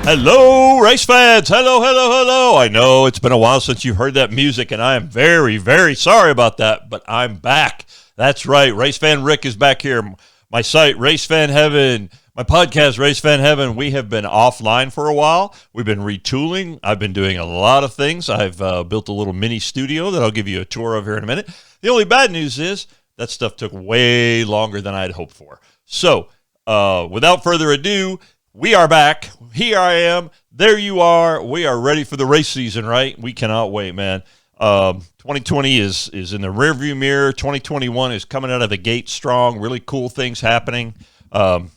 Hello, race fans. Hello, hello, hello. I know it's been a while since you've heard that music, and I am very, very sorry about that, but I'm back. That's right. Race Fan Rick is back here. My site, Race Fan Heaven. My podcast, Race Fan Heaven. We have been offline for a while. We've been retooling. I've been doing a lot of things. I've built a little mini studio that I'll give you a tour of here in a minute. The only bad news is that stuff took way longer than I'd hoped for. So, without further ado, we are back. Here I am. There you are. We are ready for the race season, right? We cannot wait, man. 2020 is in the rearview mirror. 2021 is coming out of the gate strong. Really cool things happening. I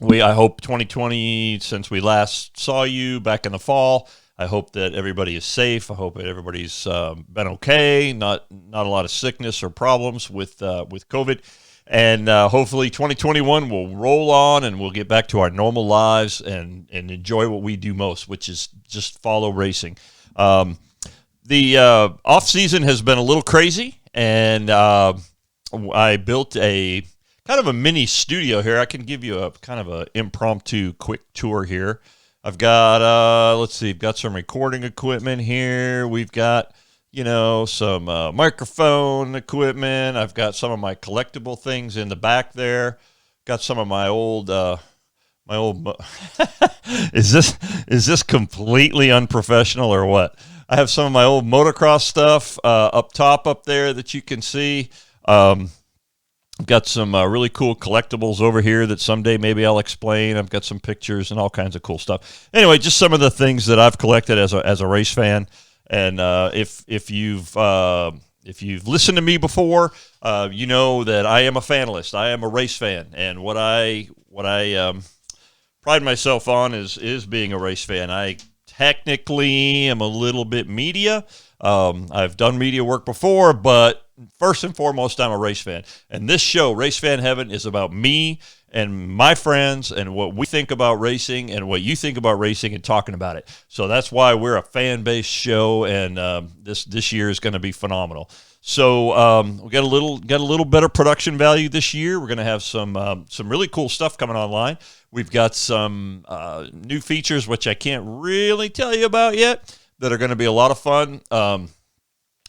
hope 2020, since we last saw you back in the fall, I hope that everybody is safe. I hope that everybody's been okay. Not a lot of sickness or problems with COVID. And hopefully 2021 will roll on and we'll get back to our normal lives and enjoy what we do most, which is just follow racing. The off season has been a little crazy, and I built a kind of a mini studio here. I can give you a kind of an impromptu quick tour here. I've got, I've got some recording equipment here. We've got, some microphone equipment. I've got some of my collectible things in the back there. Got some of my old, is this completely unprofessional or what? I have some of my old motocross stuff up top up there that you can see. I've got some really cool collectibles over here that someday maybe I'll explain. I've got some pictures and all kinds of cool stuff. Anyway, just some of the things that I've collected as a race fan. And if you've listened to me before, you know that I am a fanalist. I am a race fan, and what I pride myself on is being a race fan. I technically am a little bit media. I've done media work before, but first and foremost, I'm a race fan. And this show, Race Fan Heaven, is about me and my friends and what we think about racing and what you think about racing and talking about it. So that's why we're a fan-based show, and this year is going to be phenomenal. So we got a little better production value this year. We're going to have some really cool stuff coming online. We've got some new features which I can't really tell you about yet that are going to be a lot of fun.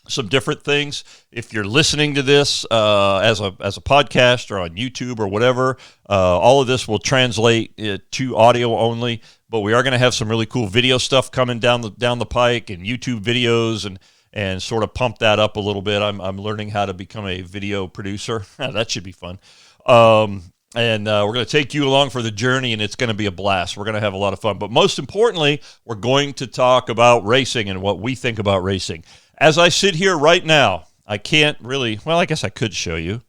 Some different things. If you're listening to this as a podcast or on YouTube or whatever, all of this will translate to audio only. But we are going to have some really cool video stuff coming down the pike, and YouTube videos, and sort of pump that up a little bit. I'm learning how to become a video producer. That should be fun. And we're going to take you along for the journey, and it's going to be a blast. We're going to have a lot of fun. But most importantly, we're going to talk about racing and what we think about racing. As I sit here right now, I can't really, well, I guess I could show you.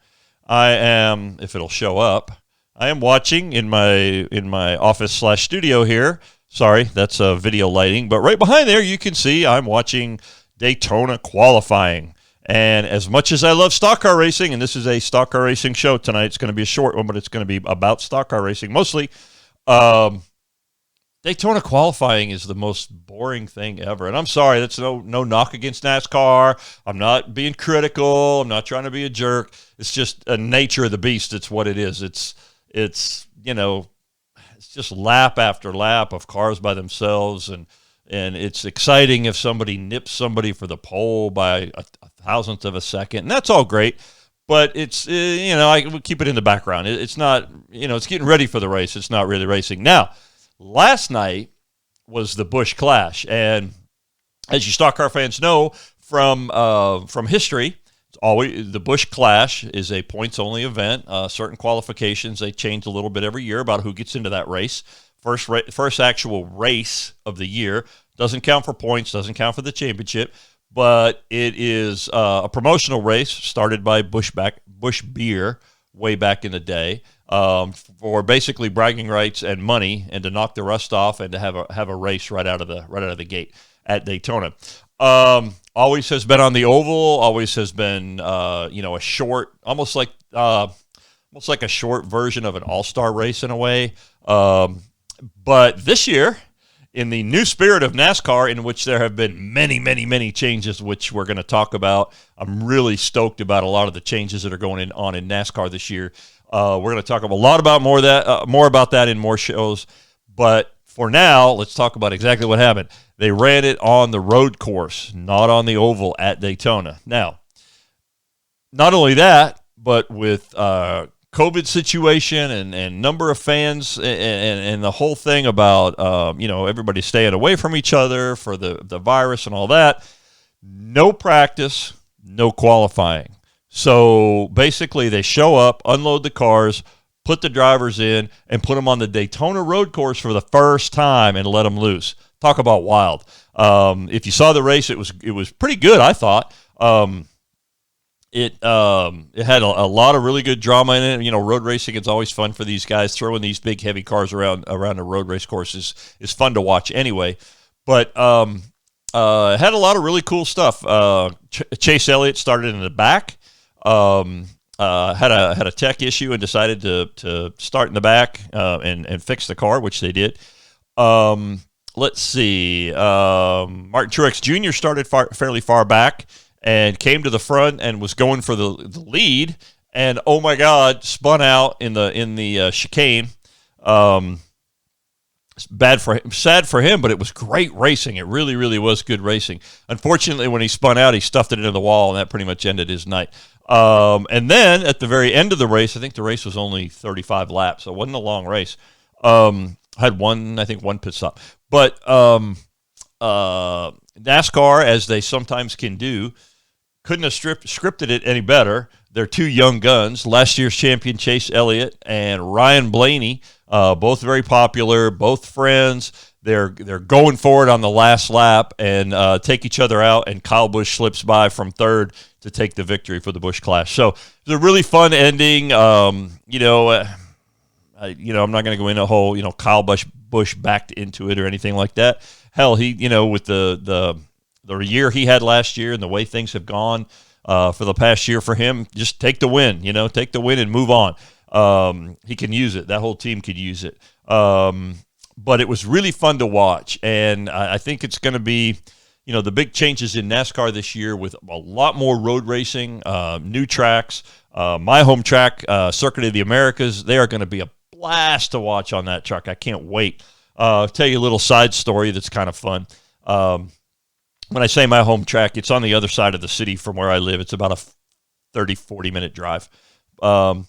I am, if it'll show up, I am watching in my office/studio here. Sorry, that's video lighting. But right behind there, you can see I'm watching Daytona qualifying. And as much as I love stock car racing, and this is a stock car racing show tonight, it's going to be a short one, but it's going to be about stock car racing mostly. Daytona qualifying is the most boring thing ever. And I'm sorry, that's no knock against NASCAR. I'm not being critical. I'm not trying to be a jerk. It's just a nature of the beast. It's what it is. It's just lap after lap of cars by themselves, and it's exciting if somebody nips somebody for the pole by a thousandth of a second, and that's all great. But it's, I would keep it in the background. It's not, it's getting ready for the race. It's not really racing. Now, last night was the Busch Clash, and as you stock car fans know from history, it's always the Busch Clash is a points-only event. Certain qualifications, they change a little bit every year about who gets into that race. First actual race of the year doesn't count for points, doesn't count for the championship, but it is a promotional race started by Busch Beer way back in the day. for basically bragging rights and money, and to knock the rust off, and to have a race right out of the gate at Daytona. Always has been on the oval. Always has been a short, almost like a short version of an all-star race in a way. But this year, in the new spirit of NASCAR, in which there have been many, many, many changes, which we're going to talk about. I'm really stoked about a lot of the changes that are going on in NASCAR this year. We're going to talk a lot about more about that in more shows. But for now, let's talk about exactly what happened. They ran it on the road course, not on the oval at Daytona. Now, not only that, but with COVID situation and number of fans and the whole thing about everybody staying away from each other for the virus and all that, no practice, no qualifying. So basically they show up, unload the cars, put the drivers in, and put them on the Daytona road course for the first time and let them loose. Talk about wild. If you saw the race, it was pretty good, I thought. It had a lot of really good drama in it. Road racing is always fun for these guys. Throwing these big, heavy cars around a road race course is fun to watch anyway. But it had a lot of really cool stuff. Chase Elliott started in the back. Had a tech issue and decided to start in the back and fix the car, which they did. Let's see. Martin Truex Jr. started fairly far back and came to the front and was going for the lead, and oh my God, spun out in the chicane. Bad for him, sad for him, but it was great racing. It really, really was good racing. Unfortunately, when he spun out, he stuffed it into the wall, and that pretty much ended his night. And then at the very end of the race, I think the race was only 35 laps, so it wasn't a long race. Had one pit stop. But NASCAR, as they sometimes can do, couldn't have scripted it any better. They're two young guns, last year's champion Chase Elliott and Ryan Blaney, both very popular, both friends. They're going for it on the last lap and take each other out, and Kyle Busch slips by from third to take the victory for the Busch Clash. So it was a really fun ending. I'm not going to go into a whole, Kyle Busch backed into it or anything like that. Hell, he, with the year he had last year and the way things have gone for the past year for him, just take the win, take the win and move on. He can use it. That whole team could use it. But it was really fun to watch. And I think it's going to be, the big changes in NASCAR this year with a lot more road racing, new tracks. My home track, Circuit of the Americas, they are going to be a blast to watch on that track. I can't wait. I'll tell you a little side story that's kind of fun. When I say my home track, it's on the other side of the city from where I live. It's about a 30, 40-minute drive. But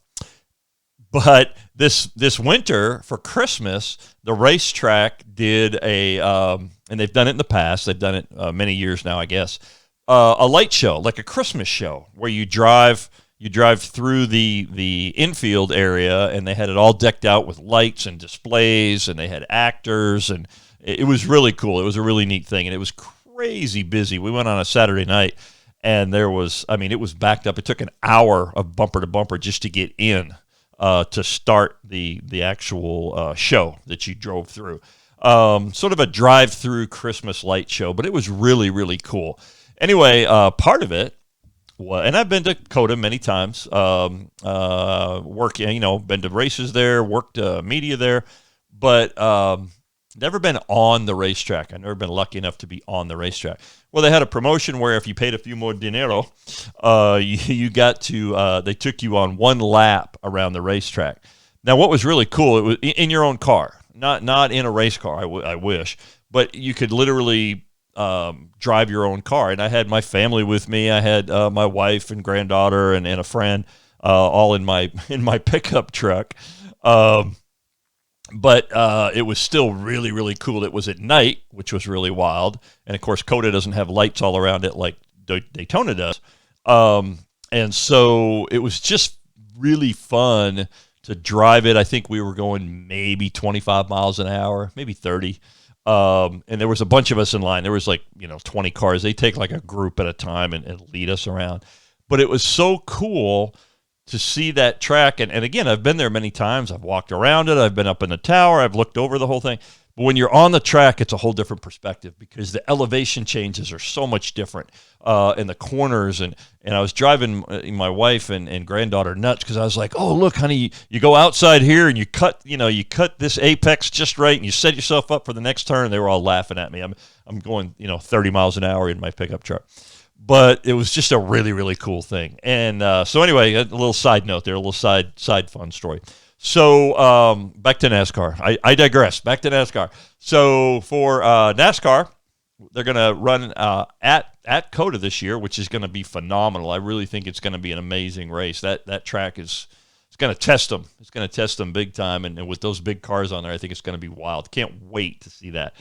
this winter for Christmas, the racetrack did and they've done it in the past. They've done it many years now, I guess. A light show, like a Christmas show, where you drive through the infield area, and they had it all decked out with lights and displays, and they had actors, and it was really cool. It was a really neat thing, and it was crazy busy. We went on a Saturday night, and it was backed up. It took an hour of bumper to bumper just to get in to start the actual show that you drove through. Sort of a drive-through Christmas light show, but it was really, really cool. Anyway, part of it, and I've been to COTA many times, been to races there, worked media there, but never been on the racetrack. I've never been lucky enough to be on the racetrack. Well, they had a promotion where if you paid a few more dinero, you got to, they took you on one lap around the racetrack. Now, what was really cool, it was in your own car, not in a race car, I wish, but you could literally drive your own car. And I had my family with me. I had my wife and granddaughter and a friend all in my pickup truck. But it was still really, really cool. It was at night, which was really wild. And, of course, COTA doesn't have lights all around it like Daytona does. And so it was just really fun to drive it. I think we were going maybe 25 miles an hour, maybe 30. And there was a bunch of us in line. There was 20 cars. They take like a group at a time and lead us around. But it was so cool to see that track. And again, I've been there many times. I've walked around it. I've been up in the tower. I've looked over the whole thing. But when you're on the track, it's a whole different perspective because the elevation changes are so much different in the corners. And I was driving my wife and granddaughter nuts because I was like, oh, look, honey, you go outside here and you cut this apex just right and you set yourself up for the next turn. And they were all laughing at me. I'm going, 30 miles an hour in my pickup truck. But it was just a really, really cool thing. And so anyway, a little side note there, a little side fun story. So back to NASCAR. I digress. Back to NASCAR. So for NASCAR, they're going to run at COTA this year, which is going to be phenomenal. I really think it's going to be an amazing race. That track it's going to test them. It's going to test them big time. And with those big cars on there, I think it's going to be wild. Can't wait to see that.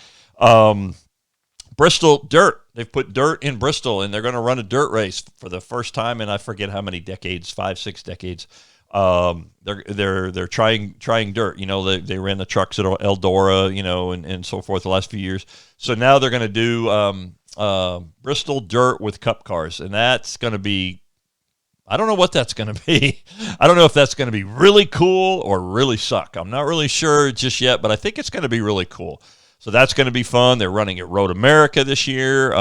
Bristol dirt. They've put dirt in Bristol, and they're going to run a dirt race for the first time in I forget how many decades, 5-6 decades. They're trying dirt. They ran the trucks at Eldora, and so forth the last few years. So now they're going to do Bristol dirt with Cup cars, and that's going to be. I don't know what that's going to be. I don't know if that's going to be really cool or really suck. I'm not really sure just yet, but I think it's going to be really cool. So that's going to be fun. They're running at Road America this year,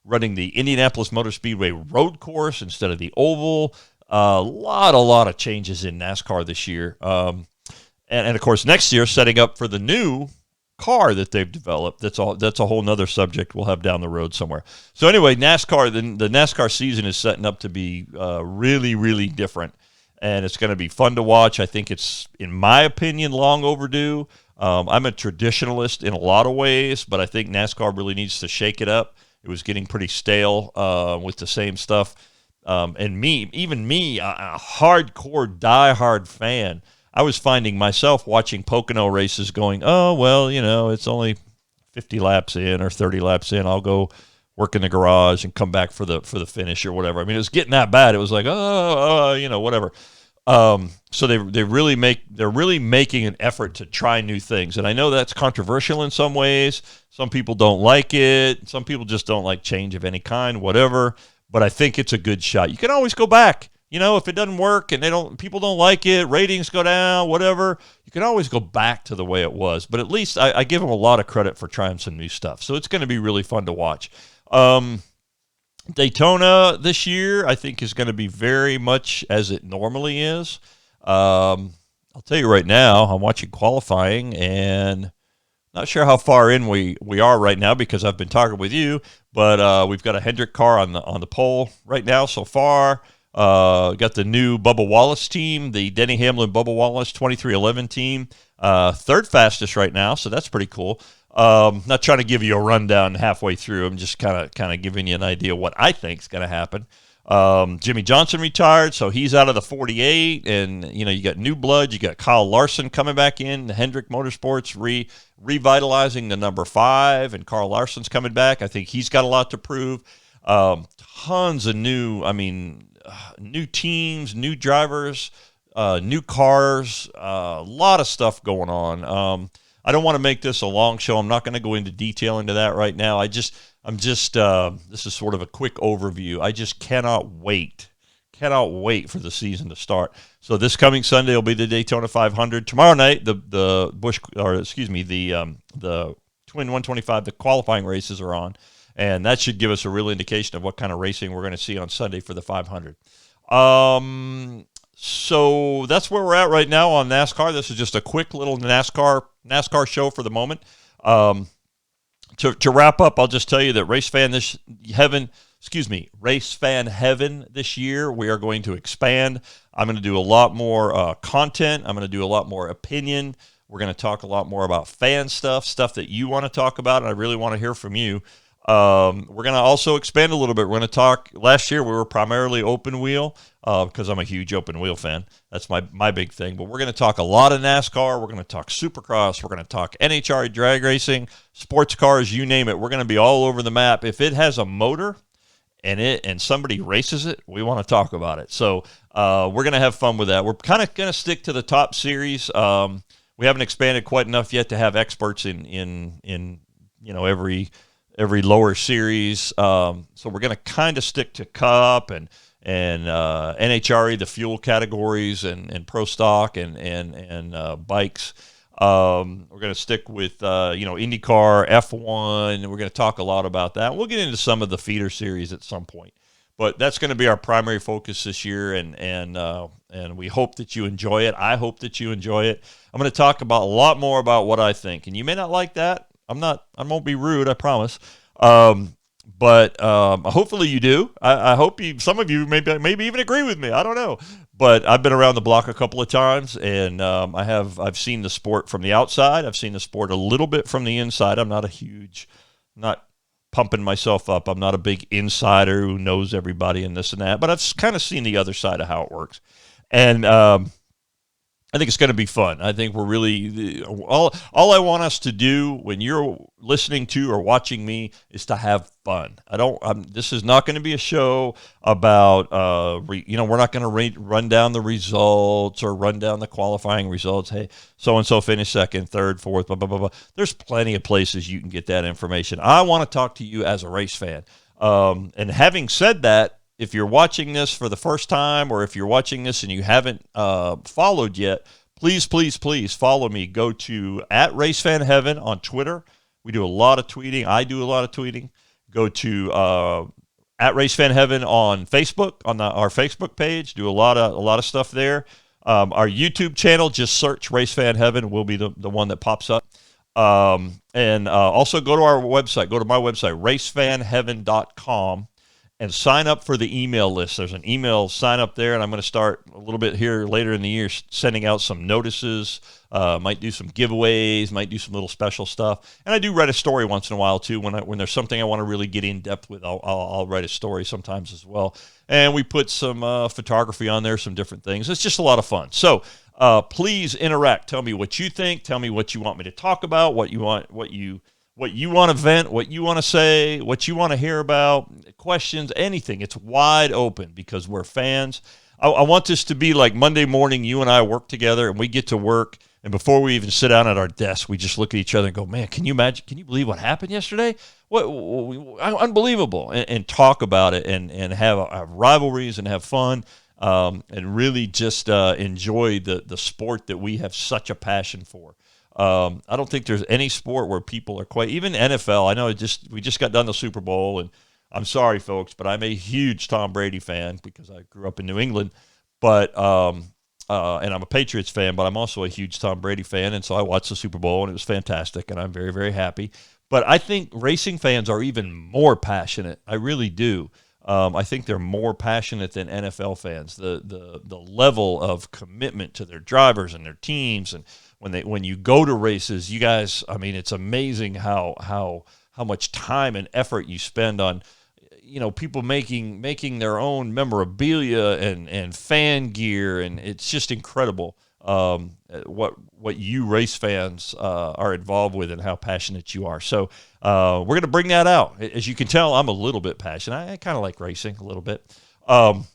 running the Indianapolis Motor Speedway road course instead of the oval. A lot of changes in NASCAR this year. And of course, next year, setting up for the new car that they've developed. That's a whole nother subject we'll have down the road somewhere. So anyway, NASCAR, the NASCAR season is setting up to be really, really different. And it's going to be fun to watch. I think it's, in my opinion, long overdue. I'm a traditionalist in a lot of ways, but I think NASCAR really needs to shake it up. It was getting pretty stale with the same stuff. And me, a hardcore, diehard fan, I was finding myself watching Pocono races going, oh, well, it's only 50 laps in or 30 laps in. I'll go work in the garage and come back for the finish or whatever. I mean, it was getting that bad. It was like, whatever. So they're really making an effort to try new things. And I know that's controversial in some ways. Some people don't like it. Some people just don't like change of any kind, whatever. But I think it's a good shot. You can always go back. If it doesn't work and people don't like it, ratings go down, whatever, you can always go back to the way it was. But at least I give them a lot of credit for trying some new stuff. So it's going to be really fun to watch. Daytona this year, I think, is going to be very much as it normally is. I'll tell you right now, I'm watching qualifying and not sure how far in we are right now because I've been talking with you, but we've got a Hendrick car on the pole right now so far. Got the new Bubba Wallace team, the Denny Hamlin Bubba Wallace 2311 team, third fastest right now, so that's pretty cool. Not trying to give you a rundown halfway through. I'm just kind of giving you an idea of what I think is going to happen. Jimmy Johnson retired, so he's out of the 48, and you got new blood. You got Kyle Larson coming back in. Hendrick Motorsports revitalizing the number 5, and Kyle Larson's coming back. I think he's got a lot to prove. Tons of new teams, new drivers, new cars, a lot of stuff going on. I don't want to make this a long show. I'm not going to go into detail into that right now. This is sort of a quick overview. I just cannot wait for the season to start. So this coming Sunday will be the Daytona 500. Tomorrow night, the Twin 125, the qualifying races are on, and that should give us a real indication of what kind of racing we're going to see on Sunday for the 500. So that's where we're at right now on NASCAR. This is just a quick little NASCAR show for the moment. To wrap up, I'll just tell you that Race Fan Heaven this year, we are going to expand. I'm going to do a lot more content. I'm going to do a lot more opinion. We're going to talk a lot more about fan stuff that you want to talk about, and I really want to hear from you. We're going to also expand a little bit. We're going to talk, last year we were primarily open wheel because I'm a huge open wheel fan. That's my big thing. But we're going to talk a lot of NASCAR. We're going to talk Supercross. We're going to talk NHRA drag racing, sports cars, you name it. We're going to be all over the map. If it has a motor and somebody races it, we want to talk about it. So we're going to have fun with that. We're kind of going to stick to the top series. We haven't expanded quite enough yet to have experts in every lower series. So we're going to kind of stick to Cup and and NHRE, the fuel categories, and pro stock and bikes. We're going to stick with IndyCar, F1. We're going to talk a lot about that. We'll get into some of the feeder series at some point, but that's going to be our primary focus this year, and we hope that you enjoy it. I hope that you enjoy it. I'm going to talk about a lot more about what I think, and you may not like that. I won't be rude, I promise. But hopefully you do. I hope some of you maybe even agree with me. I don't know. But I've been around the block a couple of times, and I've seen the sport from the outside. I've seen the sport a little bit from the inside. I'm not pumping myself up. I'm not a big insider who knows everybody and this and that. But I've kind of seen the other side of how it works. And I think it's going to be fun. I think we're really all I want us to do when you're listening to or watching me is to have fun. This is not going to be a show about we're not going to run down the results or run down the qualifying results. Hey, so and so finished second, third, fourth, blah blah blah blah. There's plenty of places you can get that information. I want to talk to you as a race fan. And having said that, if you're watching this for the first time, or if you're watching this and you haven't followed yet, please follow me. Go to @RaceFanHeaven on Twitter. We do a lot of tweeting. I do a lot of tweeting. Go to @RaceFanHeaven on Facebook, on our Facebook page. Do a lot of stuff there. Our YouTube channel, just search RaceFanHeaven, will be the one that pops up. And also go to our website. Go to my website, racefanheaven.com. And sign up for the email list. There's an email sign up there, and I'm going to start a little bit here later in the year sending out some notices. Might do some giveaways, might do some little special stuff. And I do write a story once in a while too. When there's something I want to really get in depth with, I'll write a story sometimes as well. And we put some photography on there, some different things. It's just a lot of fun. So please interact. Tell me what you think. Tell me what you want me to talk about. What you want to vent, what you want to say, what you want to hear about, questions, anything. It's wide open because we're fans. I want this to be like Monday morning, you and I work together, and we get to work, and before we even sit down at our desk, we just look at each other and go, man, can you imagine? Can you believe what happened yesterday? What unbelievable. And talk about it and have rivalries and have fun. And really just enjoy the sport that we have such a passion for. I don't think there's any sport where people are quite, even NFL. I know we just got done the Super Bowl, and I'm sorry, folks, but I'm a huge Tom Brady fan because I grew up in New England. But and I'm a Patriots fan, but I'm also a huge Tom Brady fan, and so I watched the Super Bowl, and it was fantastic, and I'm very, very happy. But I think racing fans are even more passionate. I really do. I think they're more passionate than NFL fans. The level of commitment to their drivers and their teams, and when you go to races, you guys, I mean, it's amazing how much time and effort you spend on, people making their own memorabilia and fan gear, and it's just incredible what you race fans are involved with and how passionate you are. So we're going to bring that out. As you can tell, I'm a little bit passionate. I kind of like racing a little bit, and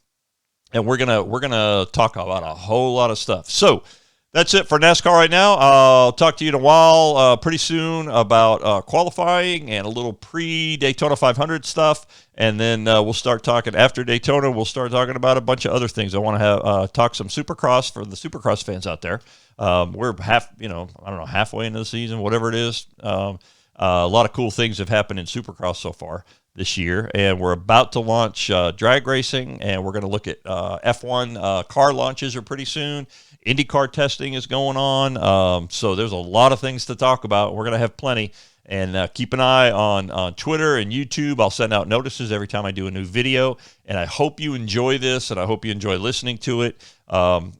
we're gonna talk about a whole lot of stuff. So that's it for NASCAR right now. I'll talk to you in a while, pretty soon, about qualifying and a little pre-Daytona 500 stuff. And then we'll start talking after Daytona. We'll start talking about a bunch of other things. I want to talk some Supercross for the Supercross fans out there. We're halfway into the season, whatever it is. A lot of cool things have happened in Supercross so far this year, and we're about to launch drag racing, and we're going to look at F1 car launches are pretty soon. IndyCar testing is going on, so there's a lot of things to talk about. We're going to have plenty, and keep an eye on Twitter and YouTube. I'll send out notices every time I do a new video, and I hope you enjoy this, and I hope you enjoy listening to it, and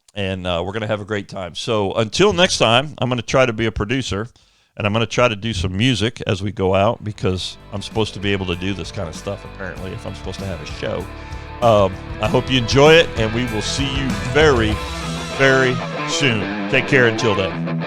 we're going to have a great time. So until next time, I'm going to try to be a producer, and I'm going to try to do some music as we go out because I'm supposed to be able to do this kind of stuff, apparently, if I'm supposed to have a show. I hope you enjoy it, and we will see you very, very soon. Take care until then.